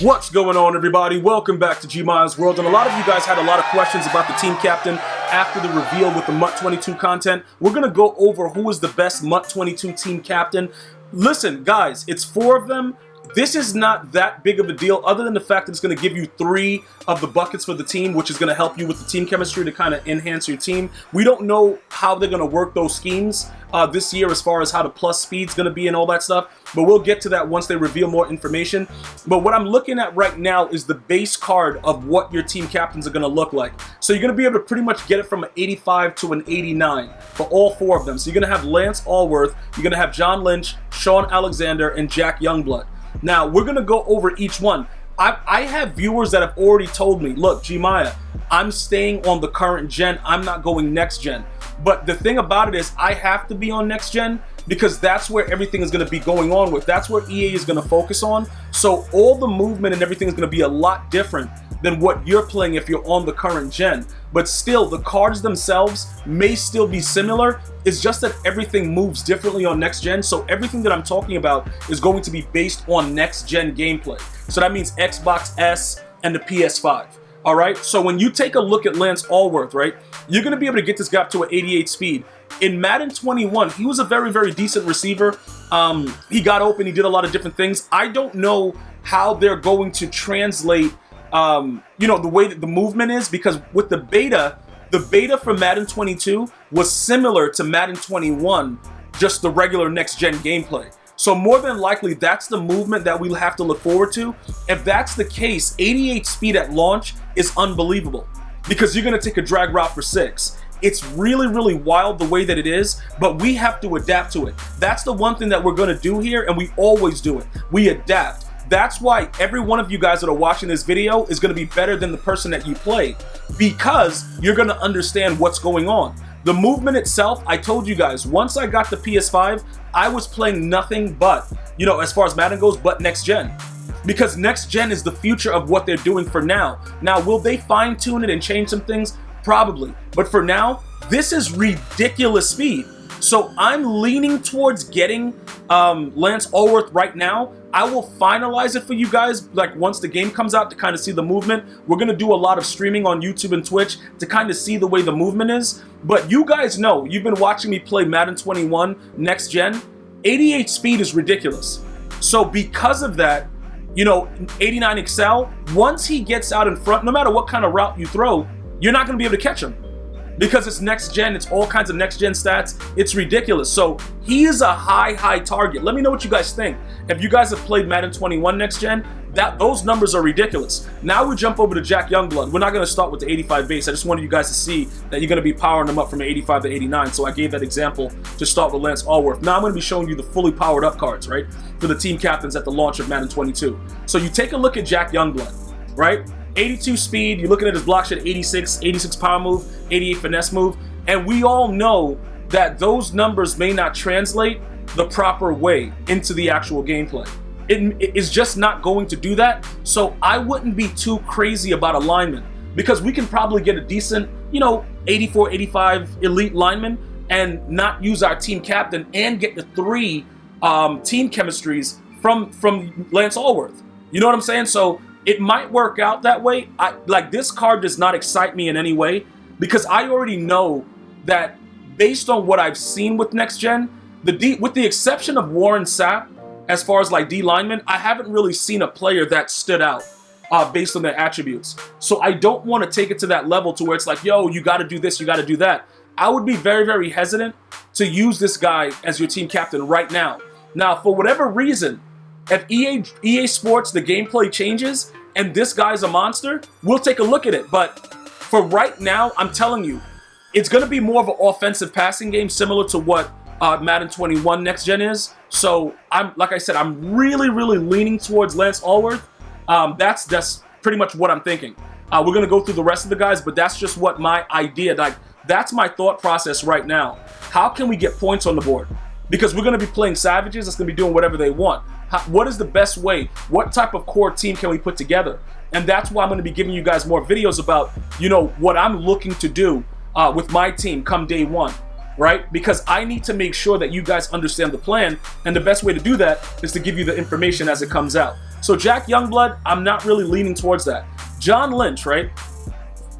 What's going on, everybody? Welcome back to G-Miles World. And a lot of you guys had a lot of questions about the team captain after the reveal with the MUT 22 content. We're going to go over who is the best MUT 22 team captain. Listen, guys, it's 4 of them. This is not that big of a deal other than the fact that it's going to give you 3 of the buckets for the team, which is going to help you with the team chemistry to kind of enhance your team. We don't know how they're going to work those schemes this year as far as how the plus speed's going to be and all that stuff, but we'll get to that once they reveal more information. But what I'm looking at right now is the base card of what your team captains are going to look like. So you're going to be able to pretty much get it from an 85 to an 89 for all 4 of them. So you're going to have Lance Alworth, you're going to have John Lynch, Sean Alexander, and Jack Youngblood. Now, we're going to go over each one. I have viewers that have already told me, look, G-Maya, I'm staying on the current gen. I'm not going next gen. But the thing about it is I have to be on next gen because that's where everything is going to be going on with. That's where EA is going to focus on. So all the movement and everything is going to be a lot different than what you're playing if you're on the current gen. But still, the cards themselves may still be similar. It's just that everything moves differently on next gen. So everything that I'm talking about is going to be based on next gen gameplay. So that means Xbox S and the PS5. All right. So when you take a look at Lance Alworth, right, you're going to be able to get this guy up to an 88 speed. In Madden 21, he was a very, very decent receiver. He got open. He did a lot of different things. I don't know how they're going to translate the way that the movement is, because with the beta for Madden 22 was similar to Madden 21, just the regular next-gen gameplay. So more than likely, that's the movement that we'll have to look forward to. If that's the case, 88 speed at launch is unbelievable because you're going to take a drag route for 6. It's really, really wild the way that it is, but we have to adapt to it. That's the one thing that we're going to do here, and we always do it. We adapt. That's why every one of you guys that are watching this video is going to be better than the person that you play, because you're going to understand what's going on. The movement itself, I told you guys, once I got the PS5, I was playing nothing but, as far as Madden goes, but next gen. Because next gen is the future of what they're doing for now. Now, will they fine tune it and change some things? Probably. But for now, this is ridiculous speed. So I'm leaning towards getting Lance Alworth right now. I will finalize it for you guys like once the game comes out to kind of see the movement. We're going to do a lot of streaming on YouTube and Twitch to kind of see the way the movement is. But you guys know, you've been watching me play Madden 21 next gen. 88 speed is ridiculous. So because of that, 89 Excel, once he gets out in front, no matter what kind of route you throw, you're not going to be able to catch him. Because it's next gen, it's all kinds of next gen stats. It's ridiculous. So he is a high target. Let me know what you guys think. If you guys have played Madden 21 next gen, those numbers are ridiculous. Now we jump over to Jack Youngblood. We're not going to start with the 85 base. I just wanted you guys to see that you're going to be powering them up from 85 to 89. So I gave that example to start with Lance Alworth. Now I'm going to be showing you the fully powered up cards, right, for the team captains at the launch of Madden 22. So you take a look at Jack Youngblood, right? 82 speed, you're looking at his block shot, 86 power move, 88 finesse move, and we all know that those numbers may not translate the proper way into the actual gameplay. It is just not going to do that, so I wouldn't be too crazy about alignment because we can probably get a decent, 84, 85 elite lineman and not use our team captain and get the 3 team chemistries from Lance Alworth. You know what I'm saying? So it might work out that way. This card does not excite me in any way because I already know that based on what I've seen with next gen, with the exception of Warren Sapp, as far as D lineman, I haven't really seen a player that stood out based on their attributes. So I don't want to take it to that level to where it's like, yo, you got to do this, you got to do that. I would be very, very hesitant to use this guy as your team captain right now. Now, for whatever reason, if EA Sports, the gameplay changes and this guy's a monster, we'll take a look at it. But for right now, I'm telling you, it's going to be more of an offensive passing game similar to what Madden 21 next gen is. So like I said, I'm really, really leaning towards Lance Alworth. That's pretty much what I'm thinking. We're going to go through the rest of the guys, but that's just what my idea, that's my thought process right now. How can we get points on the board? Because we're going to be playing savages that's going to be doing whatever they want. What is the best way? What type of core team can we put together? And that's why I'm going to be giving you guys more videos about, what I'm looking to do with my team come day one. right? Because I need to make sure that you guys understand the plan, and the best way to do that is to give you the information as it comes out. So Jack Youngblood, I'm not really leaning towards that. John Lynch, right?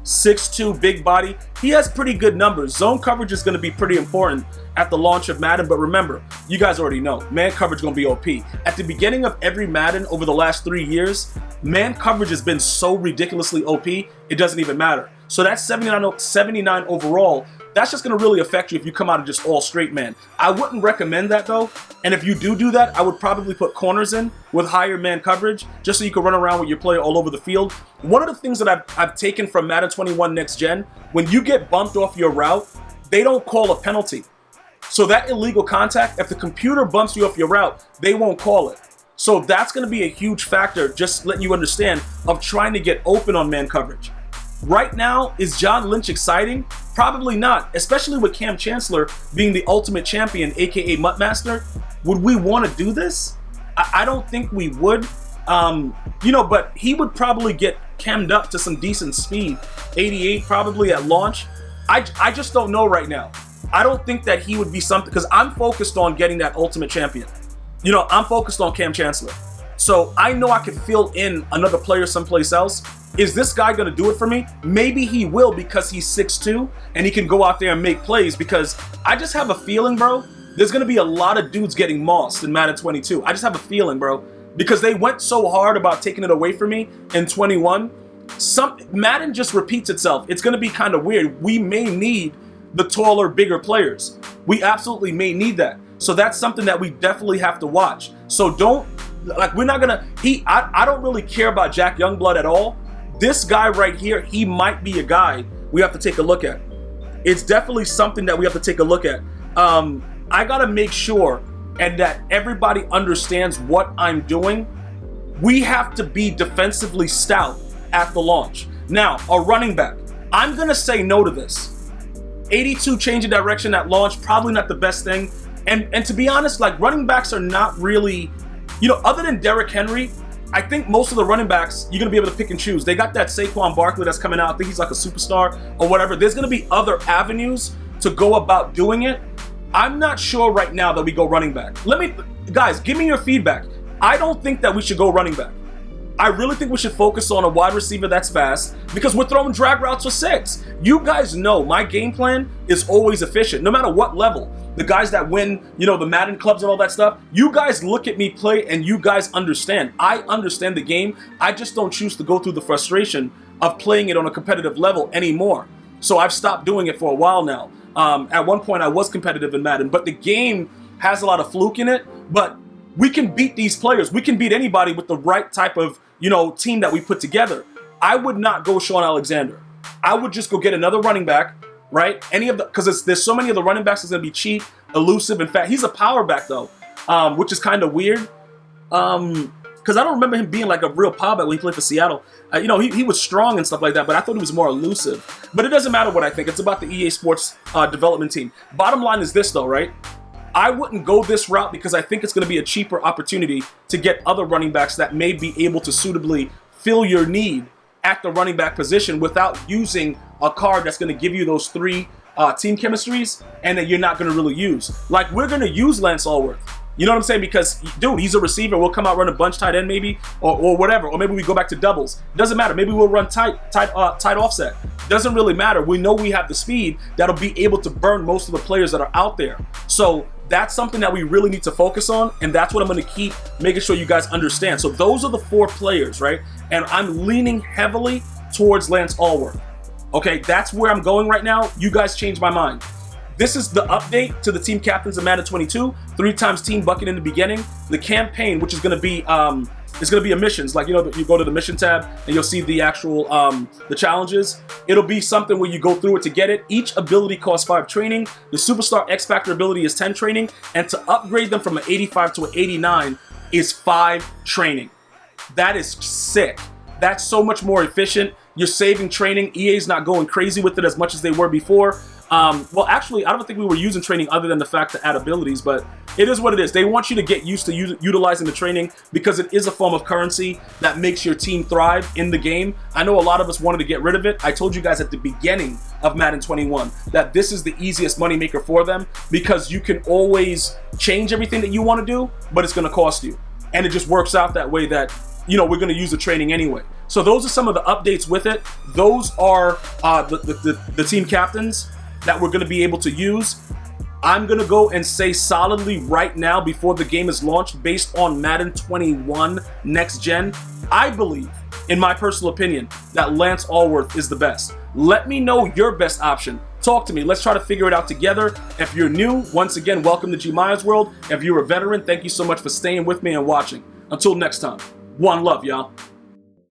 6'2", big body. He has pretty good numbers. Zone coverage is going to be pretty important at the launch of Madden, but remember, you guys already know, man coverage is going to be OP. At the beginning of every Madden over the last 3 years, man coverage has been so ridiculously OP, it doesn't even matter. So that's 79 overall. That's just going to really affect you if you come out of just all straight man. I wouldn't recommend that though. And if you do that, I would probably put corners in with higher man coverage just so you can run around with your player all over the field. One of the things that I've taken from Madden 21 Next Gen, when you get bumped off your route, they don't call a penalty. So that illegal contact, if the computer bumps you off your route, they won't call it. So that's going to be a huge factor, just letting you understand, of trying to get open on man coverage. Right now, is John Lynch exciting? Probably not, especially with Cam Chancellor being the ultimate champion, aka Muttmaster. Would we want to do this? I don't think we would. But he would probably get cammed up to some decent speed. 88 probably at launch. I just don't know right now. I don't think that he would be something, because I'm focused on getting that ultimate champion. I'm focused on Cam Chancellor. So I know I could fill in another player someplace else. Is this guy going to do it for me? Maybe he will, because he's 6'2", and he can go out there and make plays, because I just have a feeling, bro, there's going to be a lot of dudes getting mossed in Madden 22. I just have a feeling, bro, because they went so hard about taking it away from me in 21. Madden just repeats itself. It's going to be kind of weird. We may need the taller, bigger players. We absolutely may need that. So that's something that we definitely have to watch. So we're not going to, I don't really care about Jack Youngblood at all. This guy right here, he might be a guy we have to take a look at. It's definitely something that we have to take a look at. I got to make sure and that everybody understands what I'm doing. We have to be defensively stout at the launch. Now, a running back, I'm going to say no to this. 82 change of direction at launch, probably not the best thing. And to be honest, like, running backs are not really, other than Derrick Henry, I think most of the running backs, you're going to be able to pick and choose. They got that Saquon Barkley that's coming out. I think he's like a superstar or whatever. There's going to be other avenues to go about doing it. I'm not sure right now that we go running back. Guys, give me your feedback. I don't think that we should go running back. I really think we should focus on a wide receiver that's fast, because we're throwing drag routes for 6. You guys know my game plan is always efficient, no matter what level. The guys that win, the Madden clubs and all that stuff, you guys look at me play and you guys understand. I understand the game. I just don't choose to go through the frustration of playing it on a competitive level anymore. So I've stopped doing it for a while now. At one point I was competitive in Madden, but the game has a lot of fluke in it. But we can beat these players. We can beat anybody with the right type of, team that we put together. I would not go Sean Alexander. I would just go get another running back, right? Because there's so many of the running backs that's going to be cheap, elusive, and fat. He's a power back though, which is kind of weird. Because I don't remember him being like a real power back when he played for Seattle. He was strong and stuff like that, but I thought he was more elusive. But it doesn't matter what I think. It's about the EA Sports development team. Bottom line is this though, right? I wouldn't go this route because I think it's going to be a cheaper opportunity to get other running backs that may be able to suitably fill your need at the running back position without using a card that's going to give you those 3 team chemistries and that you're not going to really use. Like, we're going to use Lance Alworth. You know what I'm saying? Because, dude, he's a receiver. We'll come out, run a bunch tight end maybe, or whatever. Or maybe we go back to doubles. Doesn't matter. Maybe we'll run tight offset. Doesn't really matter. We know we have the speed that'll be able to burn most of the players that are out there. So that's something that we really need to focus on, and that's what I'm going to keep making sure you guys understand. So those are the 4 players, right? And I'm leaning heavily towards Lance Alworth. Okay, that's where I'm going right now. You guys changed my mind. This is the update to the team captains of Madden 22. 3 times team bucket in the beginning. The campaign, which is going to be it's going to be a missions. Like, you go to the mission tab and you'll see the actual the challenges. It'll be something where you go through it to get it. Each ability costs 5 training. The Superstar X Factor ability is 10 training, and to upgrade them from an 85 to an 89 is 5 training. That is sick. That's so much more efficient. You're saving training. EA's not going crazy with it as much as they were before. Well, actually, I don't think we were using training other than the fact to add abilities, but it is what it is. They want you to get used to utilizing the training because it is a form of currency that makes your team thrive in the game. I know a lot of us wanted to get rid of it. I told you guys at the beginning of Madden 21 that this is the easiest moneymaker for them because you can always change everything that you want to do, but it's going to cost you. And it just works out that way that, you know, we're going to use the training anyway. So those are some of the updates with it. Those are the team captains that we're going to be able to use. I'm going to go and say solidly right now before the game is launched, based on Madden 21 Next Gen, I believe, in my personal opinion, that Lance Alworth is the best. Let me know your best option. Talk to me. Let's try to figure it out together. If you're new, once again, welcome to G Myers World. If you're a veteran, thank you so much for staying with me and watching. Until next time, one love, y'all.